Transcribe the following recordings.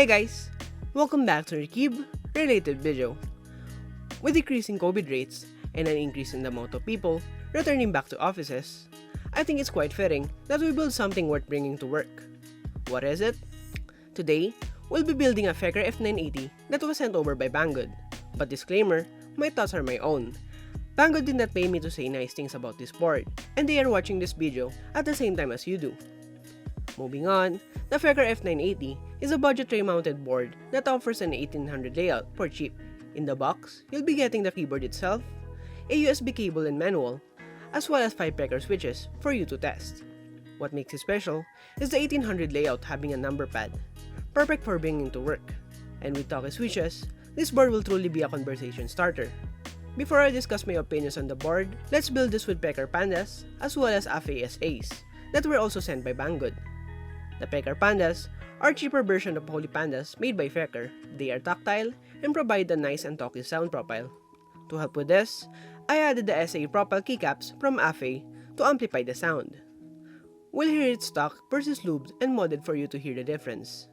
Hey guys! Welcome back to our Keycaps-related video. With decreasing COVID rates and an increase in the amount of people returning back to offices, I think it's quite fitting that we build something worth bringing to work. What is it? Today, we'll be building a Feker F980 that was sent over by Banggood. But disclaimer, my thoughts are my own. Banggood did not pay me to say nice things about this board, and they are watching this video at the same time as you do. Moving on, the Feker F980 is a budget tray-mounted board that offers an 1800 layout for cheap. In the box, you'll be getting the keyboard itself, a USB cable and manual, as well as 5 Feker switches for you to test. What makes it special is the 1800 layout having a number pad, perfect for bringing to work. And with Thocky switches, this board will truly be a conversation starter. Before I discuss my opinions on the board, let's build this with Feker Pandas as well as FASAs that were also sent by Banggood. The Feker Pandas are a cheaper version of Holy Pandas made by Feker. They are tactile and provide a nice and talky sound profile. To help with this, I added the SA Profile Keycaps from FA to amplify the sound. We'll hear it stock versus lubed and modded for you to hear the difference.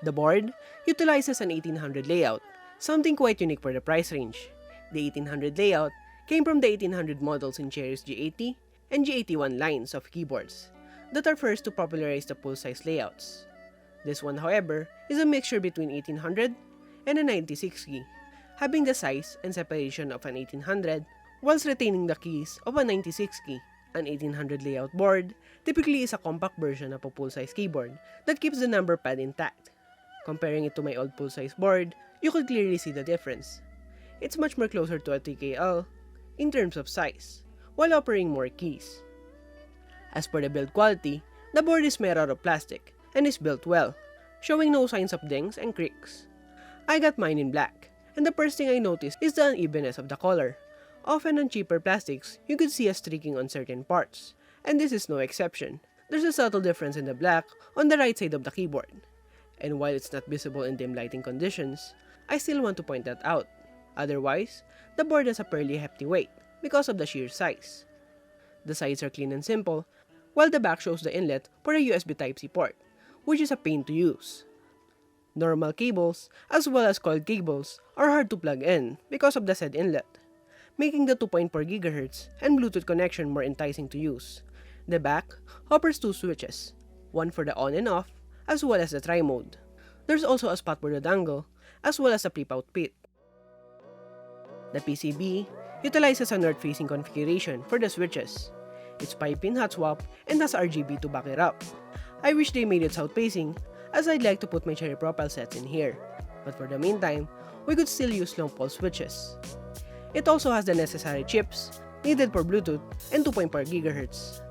The board utilizes an 1800 layout, something quite unique for the price range. The 1800 layout came from the 1800 models in Cherry's G80 and G81 lines of keyboards that are first to popularize the full-size layouts. This one, however, is a mixture between 1800 and a 96 key, having the size and separation of an 1800 whilst retaining the keys of a 96 key. An 1800 layout board typically is a compact version of a full-size keyboard that keeps the number pad intact. Comparing it to my old full-size board, you could clearly see the difference. It's much more closer to a TKL in terms of size, while offering more keys. As for the build quality, the board is made out of plastic and is built well, showing no signs of dings and creaks. I got mine in black, and the first thing I noticed is the unevenness of the color. Often on cheaper plastics, you could see a streaking on certain parts, and this is no exception. There's a subtle difference in the black on the right side of the keyboard. And while it's not visible in dim lighting conditions, I still want to point that out. Otherwise, the board has a fairly hefty weight because of the sheer size. The sides are clean and simple, while the back shows the inlet for a USB Type-C port, which is a pain to use. Normal cables, as well as coiled cables, are hard to plug in because of the said inlet, making the 2.4 GHz and Bluetooth connection more enticing to use. The back offers 2 switches, one for the on and off, as well as the tri-mode. There's also a spot for the dongle, as well as a flip-out pit. The PCB utilizes a north-facing configuration for the switches. It's 5-pin hot swap and has RGB to back it up. I wish they made it south-facing, as I'd like to put my cherry profile sets in here, but for the meantime, we could still use long pole switches. It also has the necessary chips needed for Bluetooth and 2.4 GHz.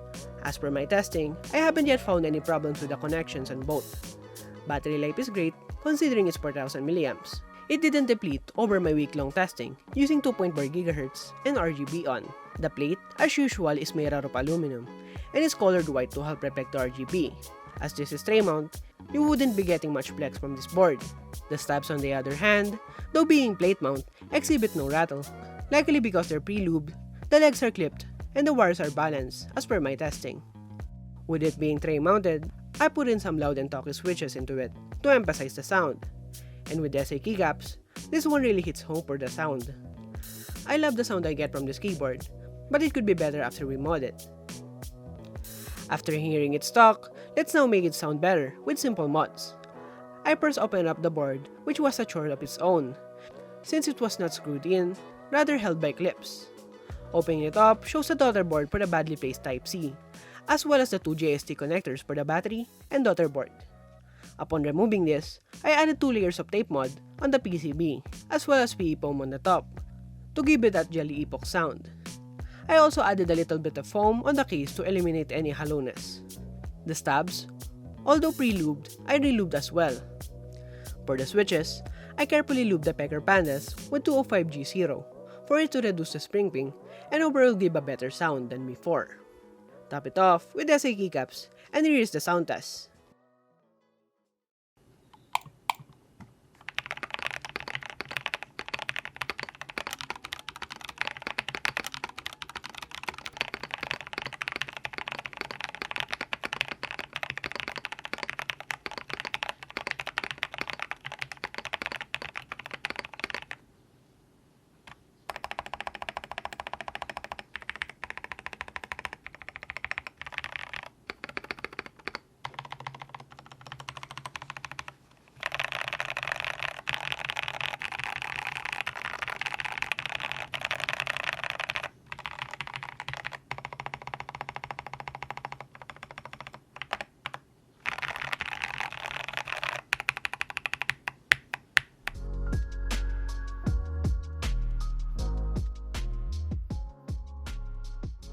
As per my testing, I haven't yet found any problems with the connections on both. Battery life is great considering it's 4000 mAh. It didn't deplete over my week-long testing using 2.4 GHz and RGB on. The plate, as usual, is made out of aluminum and is colored white to help reflect the RGB. As this is tray mount, you wouldn't be getting much flex from this board. The stabs on the other hand, though being plate mount, exhibit no rattle, likely because they're pre-lubed, the legs are clipped, and the wires are balanced as per my testing. With it being tray mounted, I put in some loud and talky switches into it to emphasize the sound. And with SA Keycaps, this one really hits home for the sound. I love the sound I get from this keyboard, but it could be better after we mod it. After hearing it stock, let's now make it sound better with simple mods. I first opened up the board, which was a chore of its own, since it was not screwed in, rather held by clips. Opening it up shows the daughter board for the badly placed Type-C, as well as the 2 JST connectors for the battery and daughter board. Upon removing this, I added 2 layers of tape mod on the PCB, as well as PE foam on the top, to give it that jelly epoch sound. I also added a little bit of foam on the case to eliminate any hollowness. The stabs, although pre-lubed, I re-lubed as well. For the switches, I carefully lubed the Feker Pandas with 205G0 for it to reduce the spring ping and overall give a better sound than before. Top it off with SA Keycaps, and here is the sound test.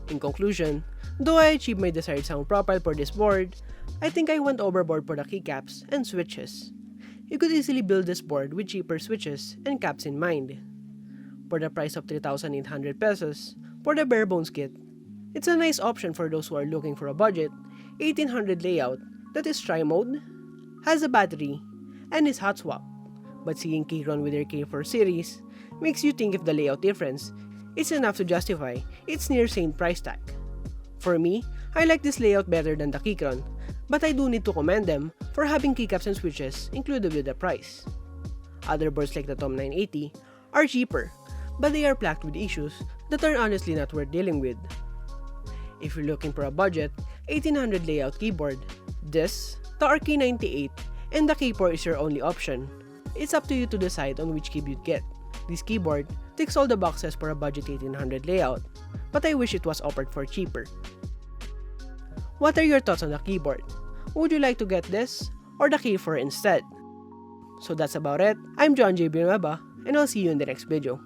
In conclusion, though I achieved my desired sound profile for this board, I think I went overboard for the keycaps and switches. You could easily build this board with cheaper switches and caps in mind. For the price of 3,800 pesos for the bare bones kit, it's a nice option for those who are looking for a budget 1800 layout that is tri-mode, has a battery, and is hot swap. But seeing Keychron with their K4 series makes you think if the layout difference is enough to justify its near same price tag. For me, I like this layout better than the Keychron, but I do need to commend them for having keycaps and switches included with the price. Other boards like the Tom 980 are cheaper, but they are plagued with issues that are honestly not worth dealing with. If you're looking for a budget 1800 layout keyboard, this, the RK98, and the K4 is your only option. It's up to you to decide on which keyboard you'd get. This keyboard ticks all the boxes for a budget 1800 layout, but I wish it was offered for cheaper. What are your thoughts on the keyboard? Would you like to get this or the K4 instead? So that's about it. I'm John J. Binaba, and I'll see you in the next video.